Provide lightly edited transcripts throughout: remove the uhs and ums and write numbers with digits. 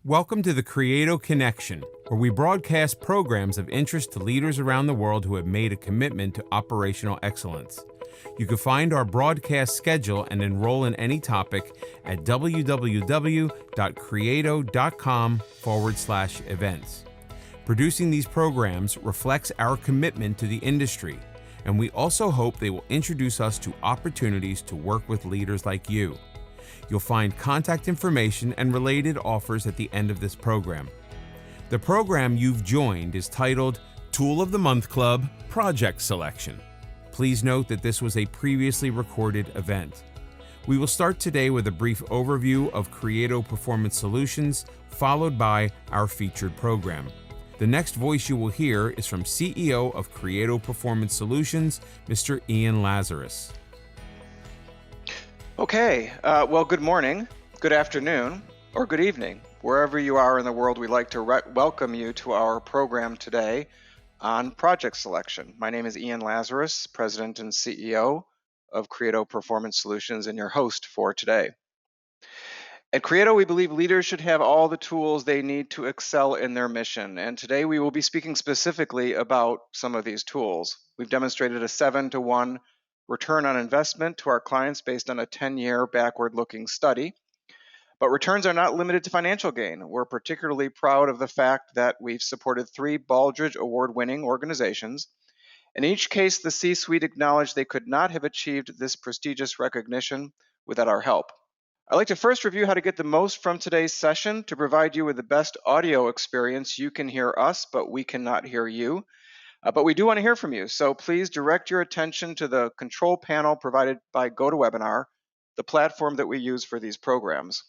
Welcome to the Creato Connection, where we broadcast programs of interest to leaders around the world who have made a commitment to operational excellence. You can find our broadcast schedule and enroll in any topic at www.creato.com/events. Producing these programs reflects our commitment to the industry, and we also hope they will introduce us to opportunities to work with leaders like you. You'll find contact information and related offers at the end of this program. The program you've joined is titled Tool of the Month Club Project Selection. Please note that this was a previously recorded event. We will start today with a brief overview of Creato Performance Solutions, followed by our featured program. The next voice you will hear is from CEO of Creato Performance Solutions, Mr. Ian Lazarus. Okay, well, good morning, good afternoon, or good evening. Wherever you are in the world, we'd like to welcome you to our program today on project selection. My name is Ian Lazarus, President and CEO of Creato Performance Solutions, and your host for today. At Creato, we believe leaders should have all the tools they need to excel in their mission, and today we will be speaking specifically about some of these tools. We've demonstrated a 7-to-1 return on investment to our clients based on a 10-year backward-looking study. But returns are not limited to financial gain. We're particularly proud of the fact that we've supported 3 Baldrige Award-winning organizations. In each case, the C-suite acknowledged they could not have achieved this prestigious recognition without our help. I'd like to first review how to get the most from today's session to provide you with the best audio experience. You can hear us, but we cannot hear you. But we do want to hear from you, so please direct your attention to the control panel provided by GoToWebinar, the platform that we use for these programs.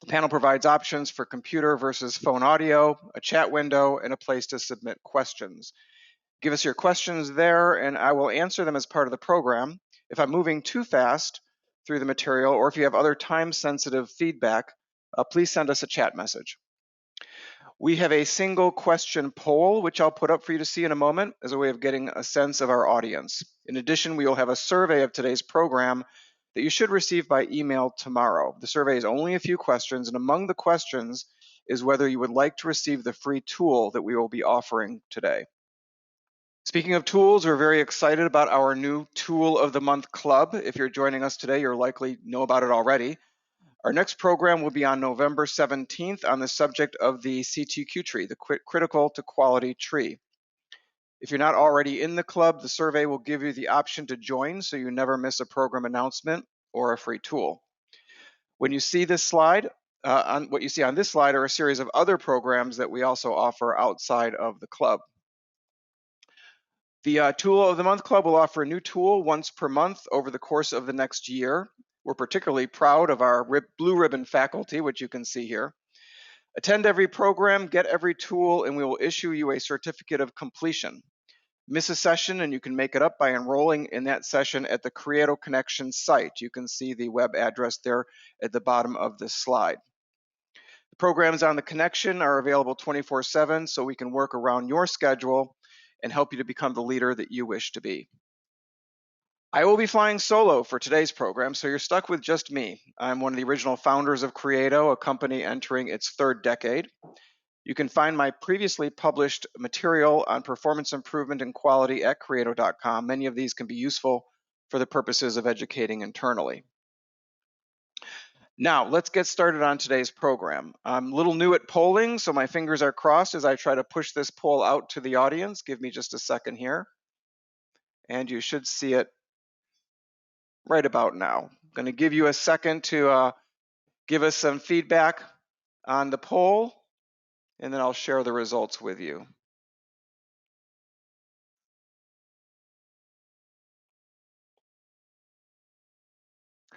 The panel provides options for computer versus phone audio, a chat window, and a place to submit questions. Give us your questions there, and I will answer them as part of the program. If I'm moving too fast through the material, or if you have other time-sensitive feedback, please send us a chat message. We have a single question poll, which I'll put up for you to see in a moment as a way of getting a sense of our audience. In addition, we will have a survey of today's program that you should receive by email tomorrow. The survey is only a few questions, and among the questions is whether you would like to receive the free tool that we will be offering today. Speaking of tools, we're very excited about our new Tool of the Month Club. If you're joining us today, you'll likely know about it already. Our next program will be on November 17th on the subject of the CTQ tree, the Critical to Quality tree. If you're not already in the club, the survey will give you the option to join so you never miss a program announcement or a free tool. When you see this slide, what you see on this slide are a series of other programs that we also offer outside of the club. The Tool of the Month Club will offer a new tool once per month over the course of the next year. We're particularly proud of our blue ribbon faculty, which you can see here. Attend every program, get every tool, and we will issue you a certificate of completion. Miss a session and you can make it up by enrolling in that session at the Creato Connection site. You can see the web address there at the bottom of this slide. The programs on the Connection are available 24/7, so we can work around your schedule and help you to become the leader that you wish to be. I will be flying solo for today's program, so you're stuck with just me. I'm one of the original founders of Creato, a company entering its 3rd decade. You can find my previously published material on performance improvement and quality at Creato.com. Many of these can be useful for the purposes of educating internally. Now, let's get started on today's program. I'm a little new at polling, so my fingers are crossed as I try to push this poll out to the audience. Give me just a second here, and you should see it right about now. I'm going to give you a second to give us some feedback on the poll, and then I'll share the results with you.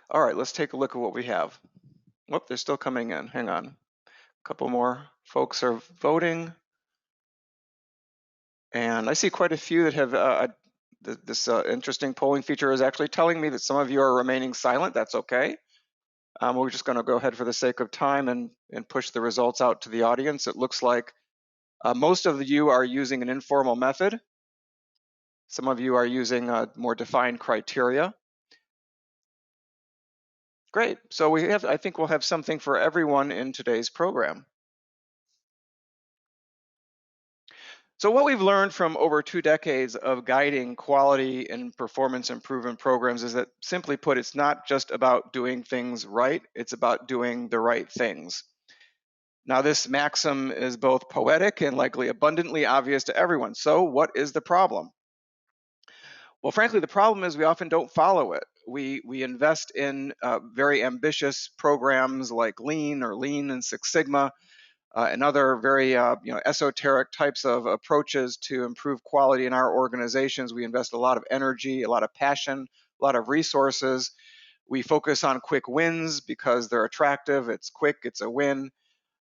All right, let's take a look at what we have. Whoop, they're still coming in. Hang on. A couple more folks are voting. And I see quite a few that have this interesting polling feature is actually telling me that some of you are remaining silent. That's okay. We're just going to go ahead for the sake of time and push the results out to the audience. It looks like most of you are using an informal method. Some of you are using more defined criteria. Great. So I think we'll have something for everyone in today's program. So what we've learned from over 2 decades of guiding quality and performance improvement programs is that, simply put, it's not just about doing things right, it's about doing the right things. Now, this maxim is both poetic and likely abundantly obvious to everyone. So what is the problem? Well, frankly, the problem is we often don't follow it. We invest in very ambitious programs like Lean or Lean and Six Sigma, and other very esoteric types of approaches to improve quality in our organizations. We invest a lot of energy, a lot of passion, a lot of resources. We focus on quick wins because they're attractive. It's quick, it's a win.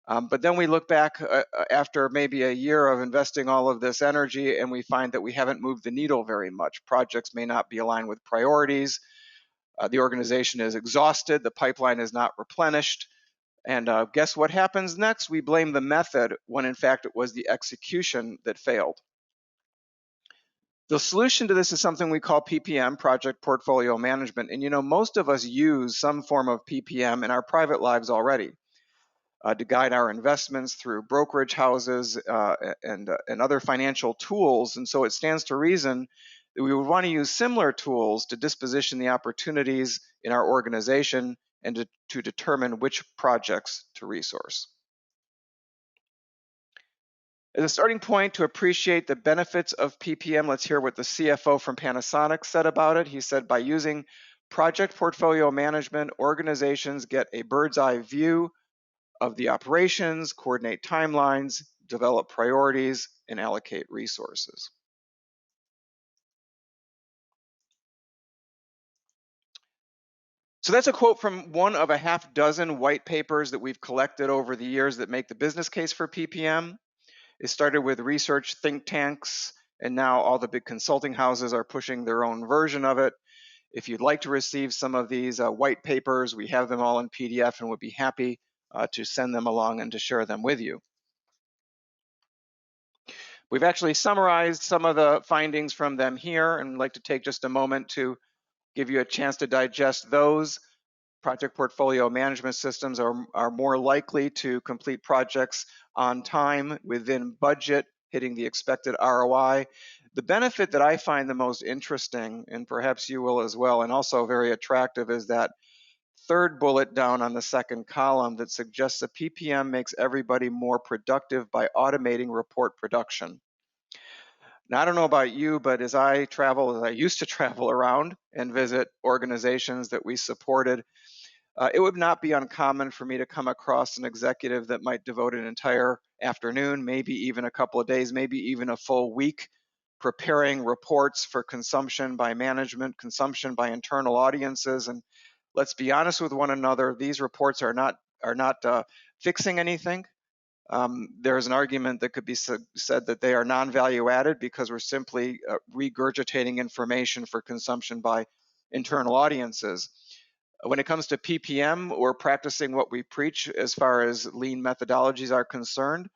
But then we look back after maybe a year of investing all of this energy, and we find that we haven't moved the needle very much. Projects may not be aligned with priorities. The organization is exhausted. The pipeline is not replenished. And guess what happens next? We blame the method when in fact it was the execution that failed. The solution to this is something we call PPM, Project Portfolio Management. And most of us use some form of PPM in our private lives already to guide our investments through brokerage houses and other financial tools. And so it stands to reason that we would want to use similar tools to disposition the opportunities in our organization and to determine which projects to resource. As a starting point to appreciate the benefits of PPM, let's hear what the CFO from Panasonic said about it. He said, by using project portfolio management, organizations get a bird's eye view of the operations, coordinate timelines, develop priorities, and allocate resources. So that's a quote from one of a half dozen white papers that we've collected over the years that make the business case for PPM. It started with research think tanks, and now all the big consulting houses are pushing their own version of it. If you'd like to receive some of these white papers, we have them all in PDF and would be happy to send them along and to share them with you. We've actually summarized some of the findings from them here, and I'd like to take just a moment to give you a chance to digest those. Project portfolio management systems are more likely to complete projects on time, within budget, hitting the expected ROI. The benefit that I find the most interesting, and perhaps you will as well, and also very attractive, is that third bullet down on the second column that suggests that PPM makes everybody more productive by automating report production. Now, I don't know about you, but as I used to travel around and visit organizations that we supported, it would not be uncommon for me to come across an executive that might devote an entire afternoon, maybe even a couple of days, maybe even a full week, preparing reports for consumption by management, consumption by internal audiences. And let's be honest with one another, these reports are not fixing anything. There's an argument that could be said that they are non-value added because we're simply regurgitating information for consumption by internal audiences. When it comes to PPM, we're practicing what we preach as far as lean methodologies are concerned.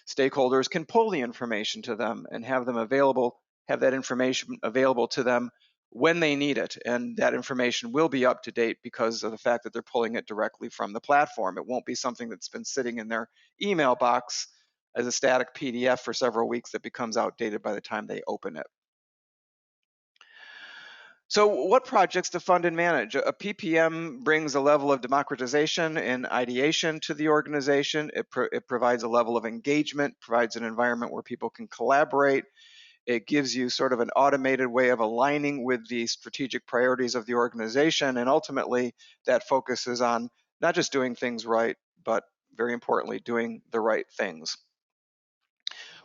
Stakeholders can pull the information to them and have that information available to them when they need it. And that information will be up to date because of the fact that they're pulling it directly from the platform. It won't be something that's been sitting in their email box as a static PDF for several weeks that becomes outdated by the time they open it. So what projects to fund and manage? A PPM brings a level of democratization and ideation to the organization. It provides a level of engagement, provides an environment where people can collaborate. It gives you sort of an automated way of aligning with the strategic priorities of the organization. And ultimately, that focuses on not just doing things right, but very importantly, doing the right things.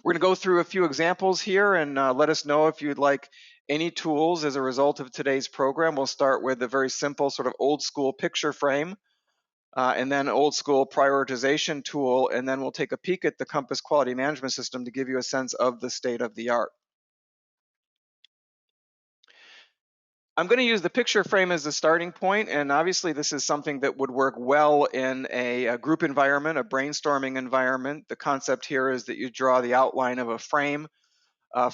We're going to go through a few examples here and let us know if you'd like any tools as a result of today's program. We'll start with a very simple sort of old school picture frame and then old school prioritization tool, and then we'll take a peek at the Compass Quality Management System to give you a sense of the state of the art. I'm going to use the picture frame as the starting point, and obviously this is something that would work well in a group environment, a brainstorming environment. The concept here is that you draw the outline of a frame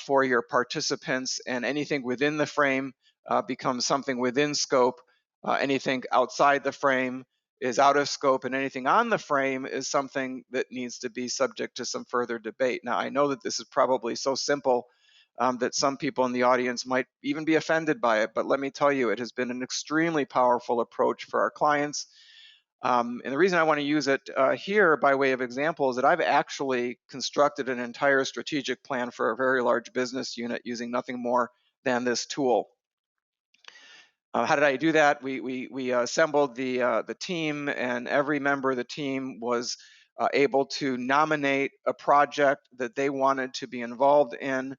for your participants, and anything within the frame becomes something within scope Anything outside the frame is out of scope, and anything on the frame is something that needs to be subject to some further debate. Now, I know that this is probably so simple that some people in the audience might even be offended by it, but let me tell you, it has been an extremely powerful approach for our clients. And the reason I want to use it here by way of example is that I've actually constructed an entire strategic plan for a very large business unit using nothing more than this tool. How did I do that? We assembled the team, and every member of the team was able to nominate a project that they wanted to be involved in,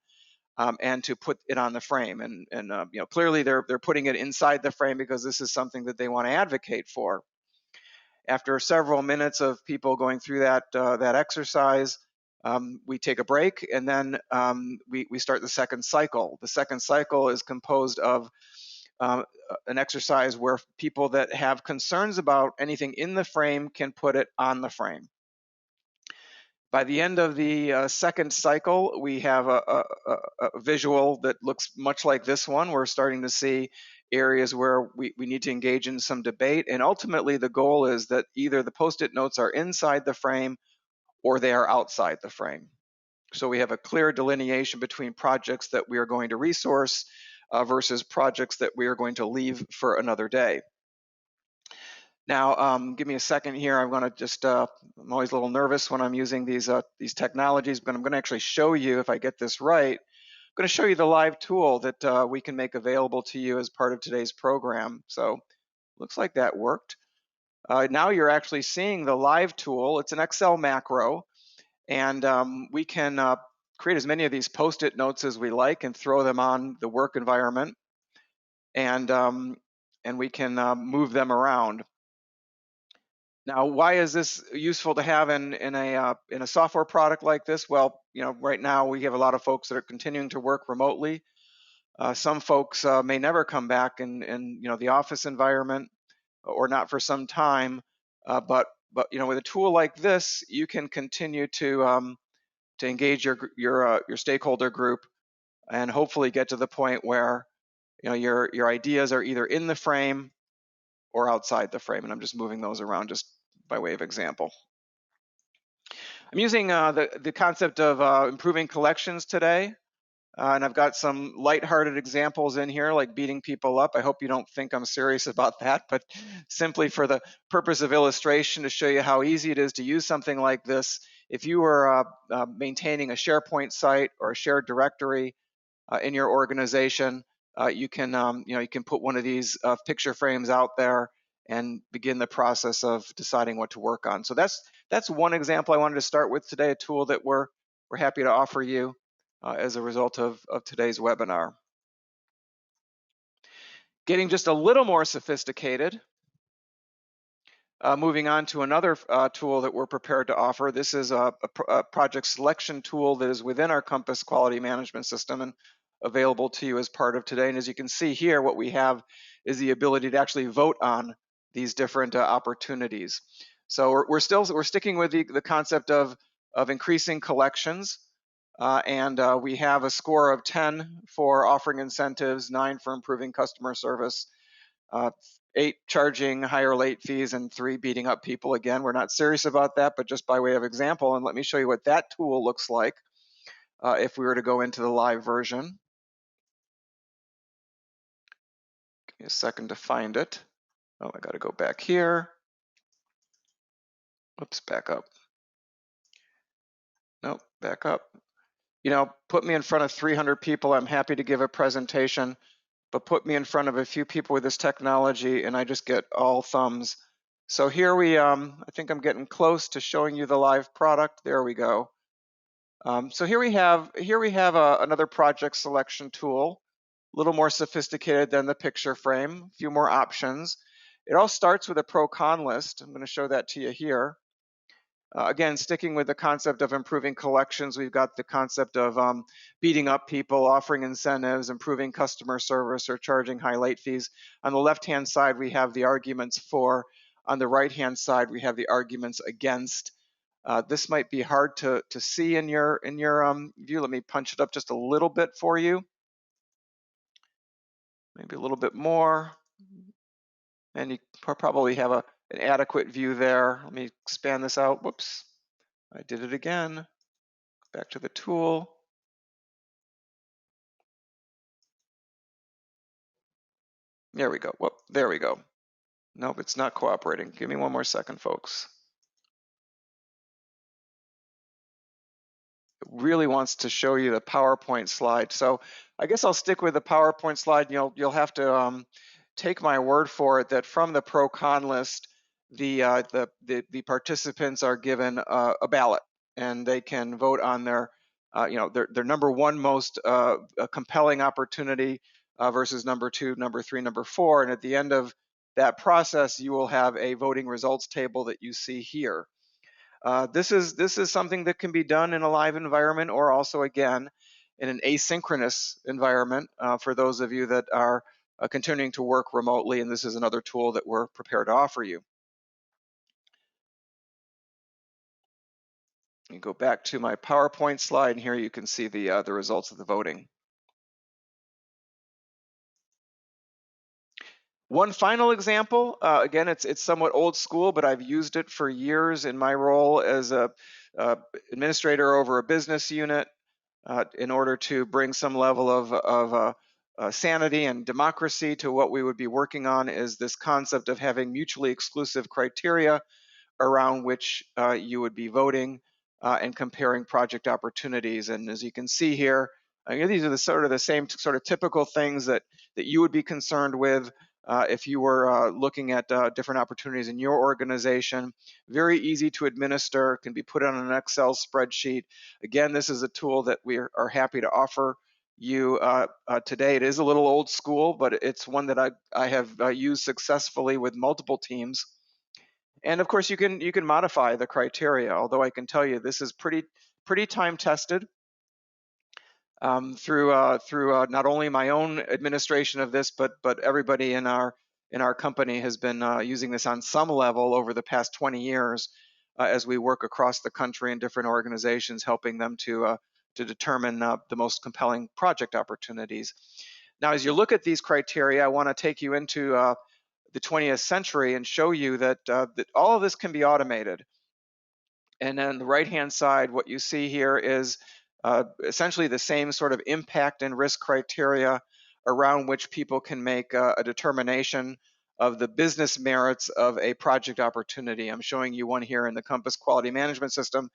and to put it on the frame. And clearly they're putting it inside the frame because this is something that they want to advocate for. After several minutes of people going through that exercise, we take a break, and then we start the second cycle. The second cycle is composed of an exercise where people that have concerns about anything in the frame can put it on the frame. By the end of the second cycle, we have a visual that looks much like this one. We're starting to see areas where we need to engage in some debate. And ultimately, the goal is that either the Post-it notes are inside the frame or they are outside the frame. So we have a clear delineation between projects that we are going to resource versus projects that we are going to leave for another day. Now, give me a second here. I'm going to just, I'm always a little nervous when I'm using these technologies, but I'm going to actually show you, if I get this right, I'm going to show you the live tool that we can make available to you as part of today's program. So looks like that worked. Now you're actually seeing the live tool. It's an Excel macro, and we can create as many of these Post-it notes as we like and throw them on the work environment, and we can move them around. Now, why is this useful to have in a software product like this? Well, right now we have a lot of folks that are continuing to work remotely. Some folks may never come back in the office environment, or not for some time. But with a tool like this, you can continue to engage your stakeholder group, and hopefully get to the point where your ideas are either in the frame or outside the frame. And I'm just moving those around just by way of example. I'm using the concept of improving collections today. And I've got some lighthearted examples in here, like beating people up. I hope you don't think I'm serious about that, but simply for the purpose of illustration, to show you how easy it is to use something like this. If you were maintaining a SharePoint site or a shared directory in your organization, you can put one of these picture frames out there and begin the process of deciding what to work on. So that's one example I wanted to start with today, a tool that we're happy to offer you as a result of today's webinar. Getting just a little more sophisticated, moving on to another tool that we're prepared to offer. This is a project selection tool that is within our Compass quality management system and available to you as part of today. And as you can see here, what we have is the ability to actually vote on these different opportunities. So we're sticking with the concept of increasing collections. And we have a score of 10 for offering incentives, 9 for improving customer service, 8 charging higher late fees, and 3 beating up people. Again, we're not serious about that, but just by way of example. And let me show you what that tool looks like if we were to go into the live version. Give me a second to find it. Oh, I got to go back here. Oops, back up. Nope, back up. Put me in front of 300 people. I'm happy to give a presentation, but put me in front of a few people with this technology and I just get all thumbs. So here I think I'm getting close to showing you the live product. There we go. So here we have another project selection tool, a little more sophisticated than the picture frame, a few more options. It all starts with a pro-con list. I'm going to show that to you here. Again, sticking with the concept of improving collections, we've got the concept of beating up people, offering incentives, improving customer service, or charging high late fees. On the left-hand side, we have the arguments for. On the right-hand side, we have the arguments against. This might be hard to see in your view. Let me punch it up just a little bit for you. Maybe a little bit more. And you probably have an adequate view there. Let me expand this out. Whoops, I did it again. Back to the tool. There we go. Whoop, there we go. Nope, it's not cooperating. Give me one more second, folks. It really wants to show you the PowerPoint slide. So I guess I'll stick with the PowerPoint slide. And you'll have to take my word for it that from the pro-con list, the participants are given a ballot, and they can vote on their their number one most compelling opportunity versus number two, number three, number four. And at the end of that process, you will have a voting results table that you see here. This is something that can be done in a live environment, or also again in an asynchronous environment for those of you that are continuing to work remotely. And this is another tool that we're prepared to offer you. You go back to my PowerPoint slide, and here you can see the results of the voting. One final example, again, it's somewhat old school, but I've used it for years in my role as a administrator over a business unit in order to bring some level of sanity and democracy to what we would be working on, is this concept of having mutually exclusive criteria around which you would be voting and comparing project opportunities. And as you can see here, these are the same sort of typical things that you would be concerned with if you were looking at different opportunities in your organization. Very easy to administer, can be put on an Excel spreadsheet. Again, this is a tool that we are happy to offer you today. It is a little old school, but it's one that I have used successfully with multiple teams. And of course, you can modify the criteria, although I can tell you this is pretty time tested through not only my own administration of this, but everybody in our company has been using this on some level over the past 20 years as we work across the country in different organizations, helping them to determine the most compelling project opportunities. Now, as you look at these criteria, I want to take you into the 20th century and show you that all of this can be automated. And then the right-hand side, what you see here is essentially the same sort of impact and risk criteria around which people can make a determination of the business merits of a project opportunity. I'm showing you one here in the Compass Quality Management System.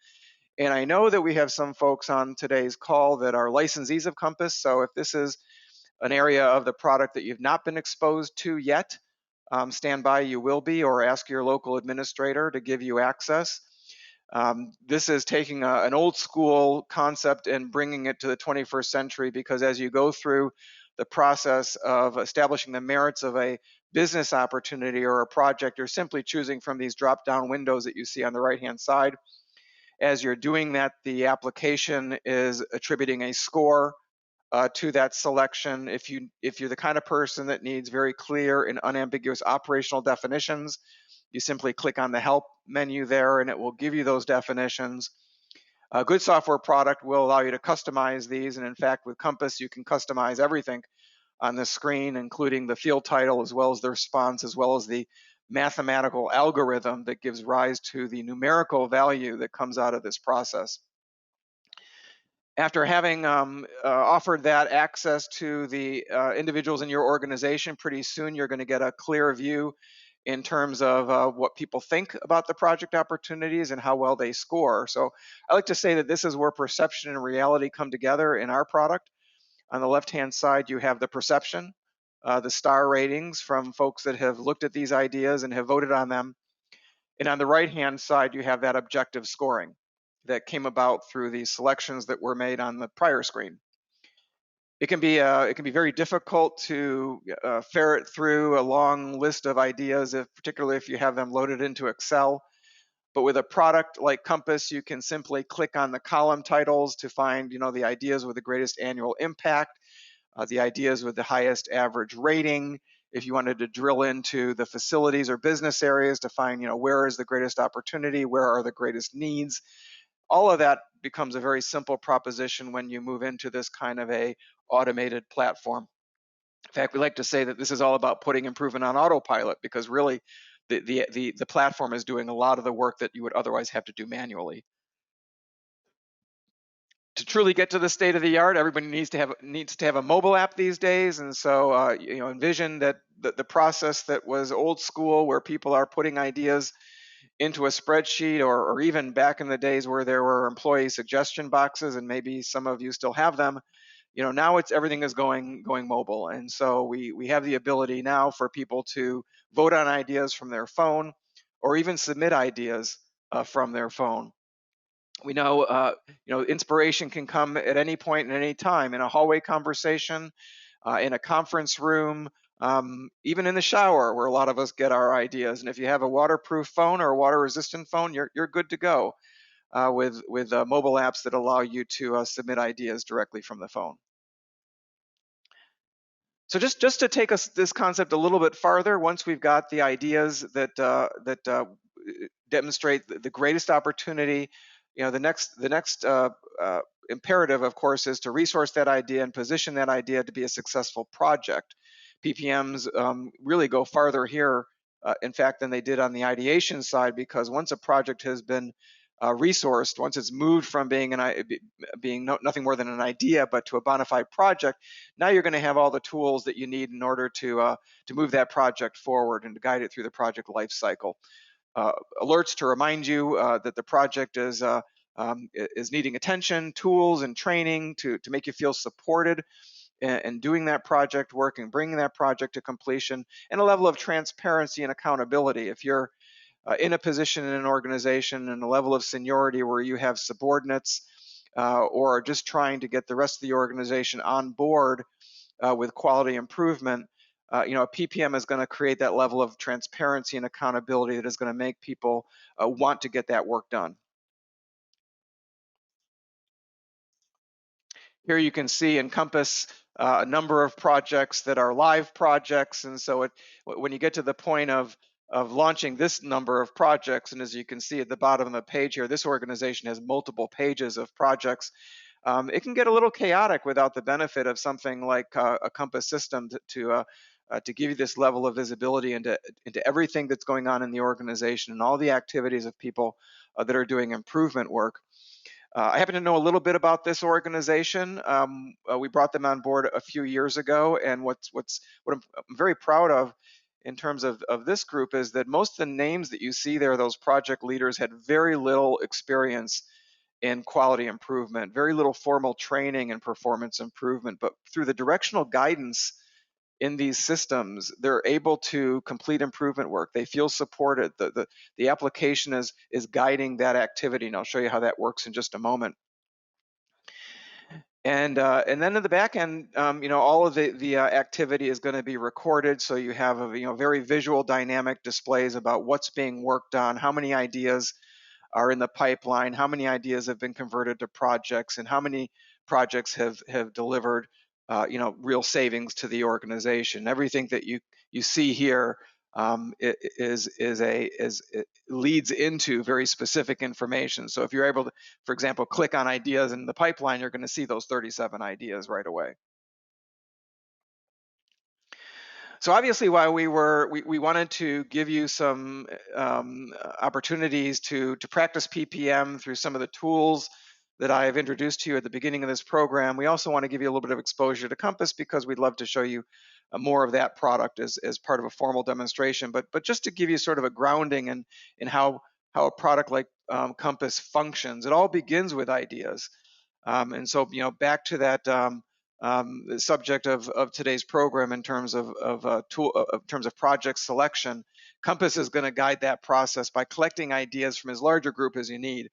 And I know that we have some folks on today's call that are licensees of Compass. So if this is an area of the product that you've not been exposed to yet, stand by, you will be, or ask your local administrator to give you access. This is taking an old school concept and bringing it to the 21st century, because as you go through the process of establishing the merits of a business opportunity or a project, you're simply choosing from these drop-down windows that you see on the right-hand side. As you're doing that, the application is attributing a score to that selection. If you're the kind of person that needs very clear and unambiguous operational definitions, you simply click on the help menu there and it will give you those definitions. A good software product will allow you to customize these, and in fact with Compass you can customize everything on the screen, including the field title as well as the response, as well as the mathematical algorithm that gives rise to the numerical value that comes out of this process. After having offered that access to the individuals in your organization, pretty soon you're going to get a clear view in terms of what people think about the project opportunities and how well they score. So I like to say that this is where perception and reality come together in our product. On the left-hand side, you have the perception, the star ratings from folks that have looked at these ideas and have voted on them. And on the right-hand side, you have that objective scoring that came about through the selections that were made on the prior screen. It can be very difficult to ferret through a long list of ideas, particularly if you have them loaded into Excel. But with a product like Compass, you can simply click on the column titles to find the ideas with the greatest annual impact, the ideas with the highest average rating. If you wanted to drill into the facilities or business areas to find where is the greatest opportunity, where are the greatest needs. All of that becomes a very simple proposition when you move into this kind of a automated platform. fact, we like to say that this is all about putting improvement on autopilot, because really the platform is doing a lot of the work that you would otherwise have to do manually. To truly get to the state of the art, everybody needs to have a mobile app these days, and so envision that the process that was old school, where people are putting ideas into a spreadsheet, or even back in the days where there were employee suggestion boxes, and maybe some of you still have them. Now it's everything is going mobile, and so we have the ability now for people to vote on ideas from their phone, or even submit ideas from their phone. We know inspiration can come at any point and any time, in a hallway conversation, in a conference room, even in the shower, where a lot of us get our ideas. And if you have a waterproof phone or a water resistant phone, you're good to go with mobile apps that allow you to submit ideas directly from the phone. So just to take us this concept a little bit farther, once we've got the ideas that demonstrate the greatest opportunity, the next imperative, of course, is to resource that idea and position that idea to be a successful project. PPMs really go farther here, in fact, than they did on the ideation side, because once a project has been resourced, once it's moved from being nothing more than an idea, but to a bona fide project, now you're going to have all the tools that you need in order to move that project forward and to guide it through the project life cycle. Alerts to remind you that the project is needing attention, tools and training to make you feel supported in doing that project work and bringing that project to completion, and a level of transparency and accountability. If you're in a position in an organization and a level of seniority where you have subordinates, or are just trying to get the rest of the organization on board with quality improvement, a PPM is going to create that level of transparency and accountability that is going to make people want to get that work done. Here you can see in Compass a number of projects that are live projects, and so when you get to the point of launching this number of projects, and as you can see at the bottom of the page here, this organization has multiple pages of projects. It can get a little chaotic without the benefit of something like a Compass system to give you this level of visibility into everything that's going on in the organization and all the activities of people that are doing improvement work. I happen to know a little bit about this organization. We brought them on board a few years ago, and what I'm very proud of in terms of this group is that most of the names that you see there, those project leaders, had very little experience in quality improvement, very little formal training in performance improvement, but through the directional guidance in these systems, they're able to complete improvement work. They feel supported. The application is guiding that activity, and I'll show you how that works in just a moment. And then in the back end, all of the activity is going to be recorded, so you have very visual, dynamic displays about what's being worked on, how many ideas are in the pipeline, how many ideas have been converted to projects, and how many projects have delivered real savings to the organization. Everything that you see here it leads into very specific information. So if you're able to, for example, click on ideas in the pipeline, you're going to see those 37 ideas right away. So obviously, while we wanted to give you some opportunities to practice PPM through some of the tools that I have introduced to you at the beginning of this program, we also want to give you a little bit of exposure to Compass, because we'd love to show you more of that product as part of a formal demonstration. But just to give you sort of a grounding in how a product like Compass functions, it all begins with ideas. And so back to that the subject of today's program in terms of terms of project selection, Compass is going to guide that process by collecting ideas from as large a group as you need.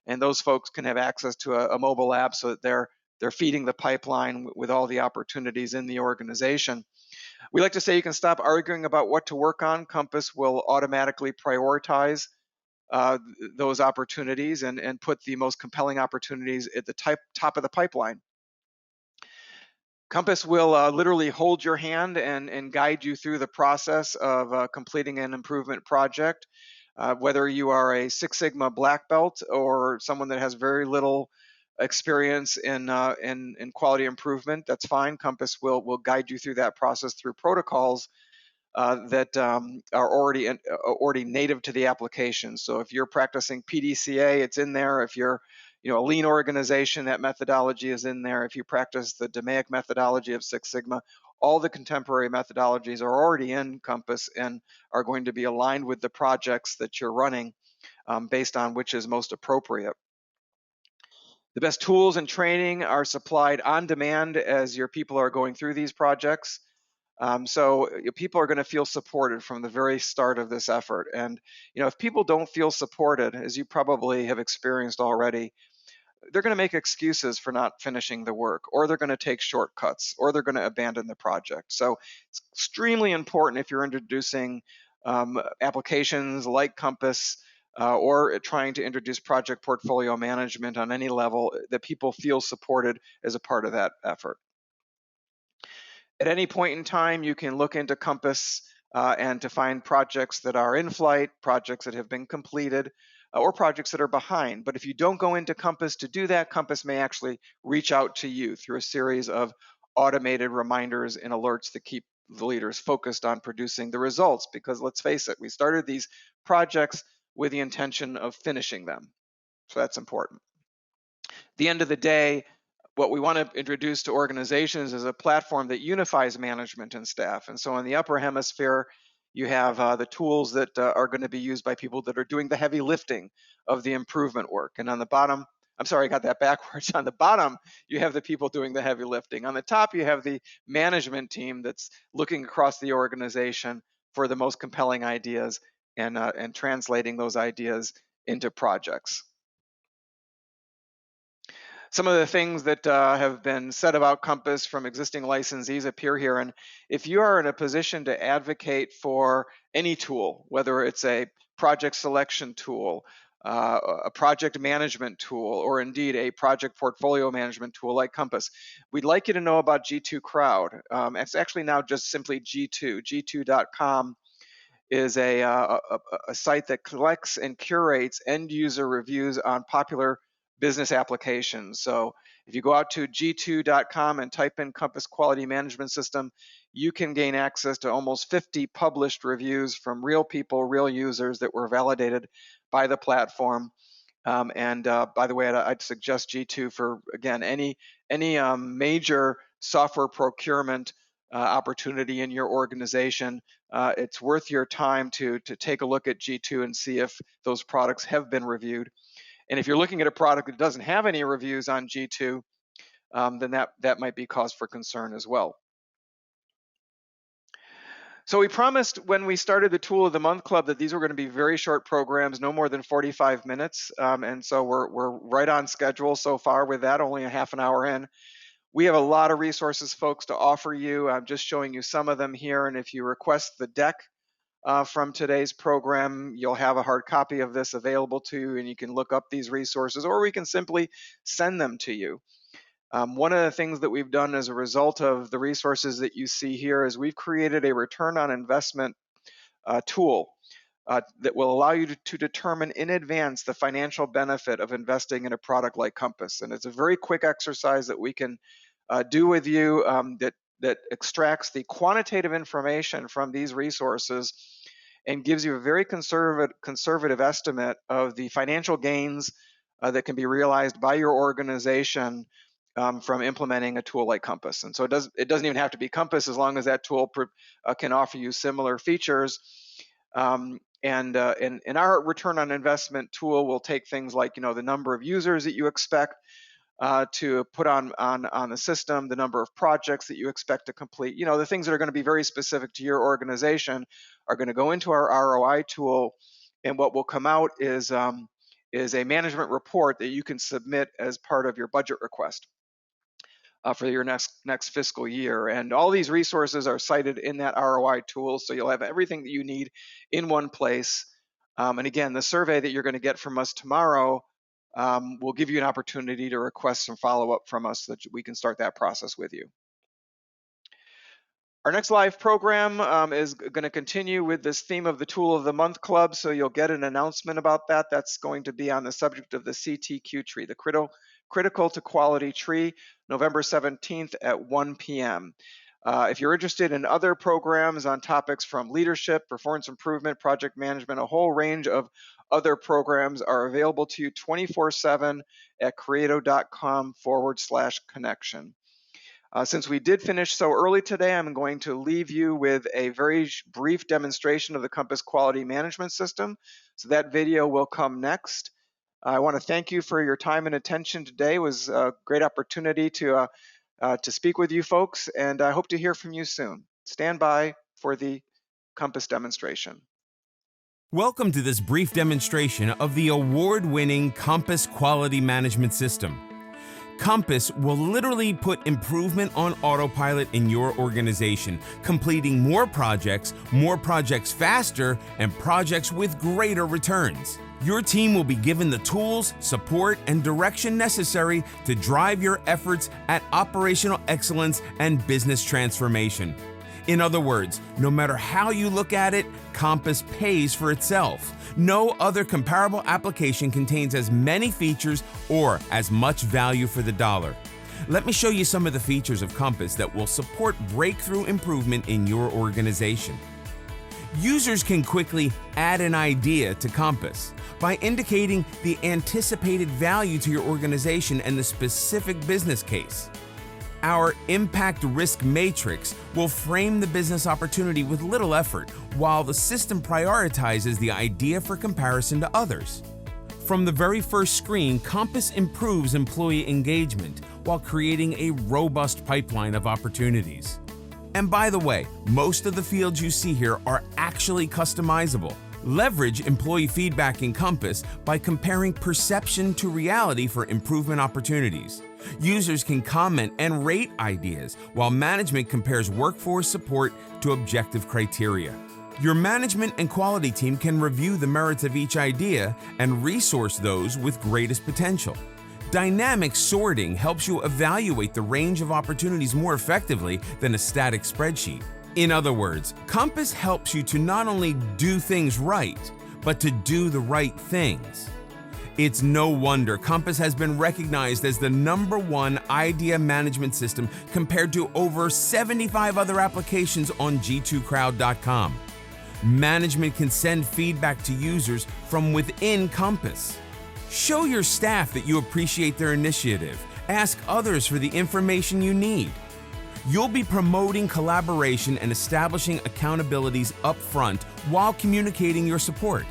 And those folks can have access to a mobile app, so that they're feeding the pipeline with all the opportunities in the organization. We like to say you can stop arguing about what to work on. Compass will automatically prioritize those opportunities and put the most compelling opportunities at the top of the pipeline. Compass will literally hold your hand and guide you through the process of completing an improvement project. Whether you are a Six Sigma black belt or someone that has very little experience in quality improvement, that's fine. Compass will guide you through that process through protocols that are already native to the application. So if you're practicing PDCA, it's in there. If you're a lean organization, that methodology is in there. If you practice the DMAIC methodology of Six Sigma, all the contemporary methodologies are already in Compass and are going to be aligned with the projects that you're running based on which is most appropriate. The best tools and training are supplied on demand as your people are going through these projects. So people are going to feel supported from the very start of this effort. And if people don't feel supported, as you probably have experienced already, they're going to make excuses for not finishing the work, or they're going to take shortcuts, or they're going to abandon the project. So it's extremely important if you're introducing applications like Compass or trying to introduce project portfolio management on any level that people feel supported as a part of that effort. At any point in time, you can look into Compass and to find projects that are in flight, projects that have been completed, or projects that are behind. But if you don't go into Compass to do that, Compass may actually reach out to you through a series of automated reminders and alerts that keep the leaders focused on producing the results. Because let's face it, we started these projects with the intention of finishing them. So that's important. At the end of the day, what we want to introduce to organizations is a platform that unifies management and staff. And so in the upper hemisphere, you have the tools that are going to be used by people that are doing the heavy lifting of the improvement work. And on the bottom, I'm sorry, I got that backwards. On the bottom, you have the people doing the heavy lifting. On the top, you have the management team that's looking across the organization for the most compelling ideas and translating those ideas into projects. Some of the things that have been said about Compass from existing licensees appear here. And if you are in a position to advocate for any tool, whether it's a project selection tool, a project management tool, or indeed a project portfolio management tool like Compass, we'd like you to know about G2 Crowd. It's actually now just simply G2. G2.com is a site that collects and curates end user reviews on popular business applications. So if you go out to g2.com and type in Compass Quality Management System, you can gain access to almost 50 published reviews from real people, real users that were validated by the platform. By the way, I'd suggest G2 for, again, any major software procurement opportunity in your organization. It's worth your time to take a look at G2 and see if those products have been reviewed. And if you're looking at a product that doesn't have any reviews on G2, then that might be cause for concern as well. So we promised when we started the Tool of the Month Club that these were going to be very short programs, no more than 45 minutes. And so we're right on schedule so far with that, only a half an hour in. We have a lot of resources, folks, to offer you. I'm just showing you some of them here. And if you request the deck from today's program, you'll have a hard copy of this available to you, and you can look up these resources, or we can simply send them to you. One of the things that we've done as a result of the resources that you see here is we've created a return on investment tool that will allow you to determine in advance the financial benefit of investing in a product like Compass. And it's a very quick exercise that we can do with you that extracts the quantitative information from these resources and gives you a very conservative estimate of the financial gains that can be realized by your organization from implementing a tool like Compass. And so it doesn't even have to be Compass as long as that tool can offer you similar features. And our return on investment tool will take things like the number of users that you expect to put on the system, the number of projects that you expect to complete. The things that are going to be very specific to your organization are going to go into our ROI tool, and what will come out is a management report that you can submit as part of your budget request for your next fiscal year. And all these resources are cited in that ROI tool, so you'll have everything that you need in one place. And again, the survey that you're going to get from us tomorrow will give you an opportunity to request some follow-up from us so that we can start that process with you. Our next live program is going to continue with this theme of the Tool of the Month Club, so you'll get an announcement about that. That's going to be on the subject of the CTQ tree, the Critical to Quality Tree, November 17th at 1 p.m. If you're interested in other programs on topics from leadership, performance improvement, project management, a whole range of other programs are available to you 24/7 at creato.com/connection. Since we did finish so early today, I'm going to leave you with a very brief demonstration of the Compass Quality Management System. So that video will come next. I want to thank you for your time and attention today. It was a great opportunity to speak with you folks, and I hope to hear from you soon. Stand by for the Compass demonstration. Welcome to this brief demonstration of the award-winning Compass Quality Management System. Compass will literally put improvement on autopilot in your organization, completing more projects faster, and projects with greater returns. Your team will be given the tools, support, and direction necessary to drive your efforts at operational excellence and business transformation. In other words, no matter how you look at it, Compass pays for itself. No other comparable application contains as many features or as much value for the dollar. Let me show you some of the features of Compass that will support breakthrough improvement in your organization. Users can quickly add an idea to Compass by indicating the anticipated value to your organization and the specific business case. Our impact risk matrix will frame the business opportunity with little effort, while the system prioritizes the idea for comparison to others. From the very first screen, Compass improves employee engagement while creating a robust pipeline of opportunities. And by the way, most of the fields you see here are actually customizable. Leverage employee feedback in Compass by comparing perception to reality for improvement opportunities. Users can comment and rate ideas, while management compares workforce support to objective criteria. Your management and quality team can review the merits of each idea and resource those with greatest potential. Dynamic sorting helps you evaluate the range of opportunities more effectively than a static spreadsheet. In other words, Compass helps you to not only do things right, but to do the right things. It's no wonder Compass has been recognized as the #1 idea management system compared to over 75 other applications on G2Crowd.com. Management can send feedback to users from within Compass. Show your staff that you appreciate their initiative. Ask others for the information you need. You'll be promoting collaboration and establishing accountabilities up front while communicating your support.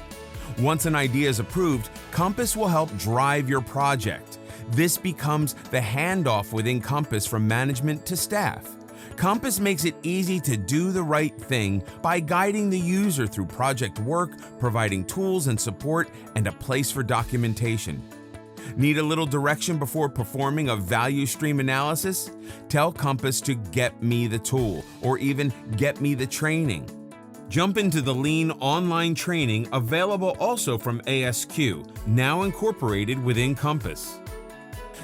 Once an idea is approved, Compass will help drive your project. This becomes the handoff within Compass from management to staff. Compass makes it easy to do the right thing by guiding the user through project work, providing tools and support, and a place for documentation. Need a little direction before performing a value stream analysis? Tell Compass to get me the tool, or even get me the training. Jump into the Lean online training available also from ASQ, now incorporated within Compass.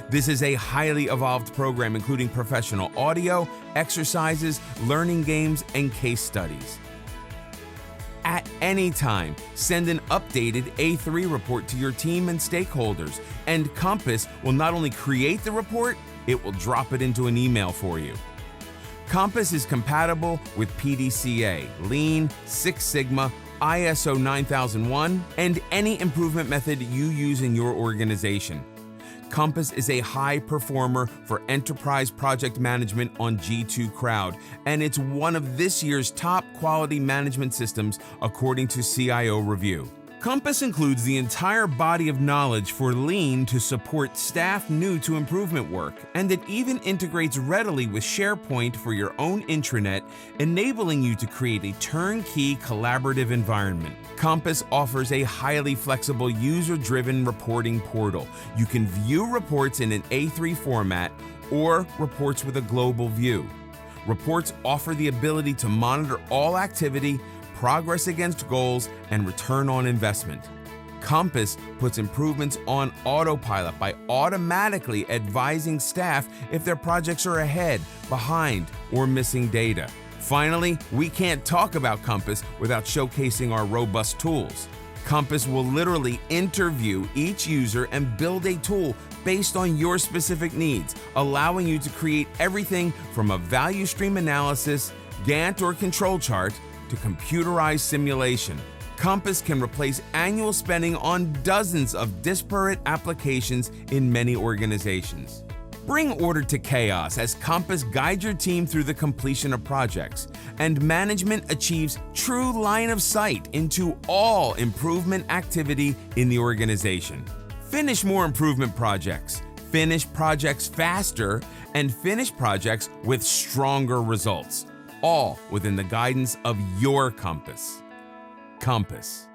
This is a highly evolved program including professional audio, exercises, learning games, and case studies. At any time, send an updated A3 report to your team and stakeholders, and Compass will not only create the report, it will drop it into an email for you. Compass is compatible with PDCA, Lean, Six Sigma, ISO 9001, and any improvement method you use in your organization. Compass is a high performer for enterprise project management on G2 Crowd, and it's one of this year's top quality management systems according to CIO Review. Compass includes the entire body of knowledge for Lean to support staff new to improvement work, and it even integrates readily with SharePoint for your own intranet, enabling you to create a turnkey collaborative environment. Compass offers a highly flexible user-driven reporting portal. You can view reports in an A3 format or reports with a global view. Reports offer the ability to monitor all activity, progress against goals, and return on investment. Compass puts improvements on autopilot by automatically advising staff if their projects are ahead, behind, or missing data. Finally, we can't talk about Compass without showcasing our robust tools. Compass will literally interview each user and build a tool based on your specific needs, allowing you to create everything from a value stream analysis, Gantt or control chart, to computerized simulation. Compass can replace annual spending on dozens of disparate applications in many organizations. Bring order to chaos as Compass guides your team through the completion of projects, and management achieves true line of sight into all improvement activity in the organization. Finish more improvement projects, finish projects faster, and finish projects with stronger results, all within the guidance of your Compass. Compass.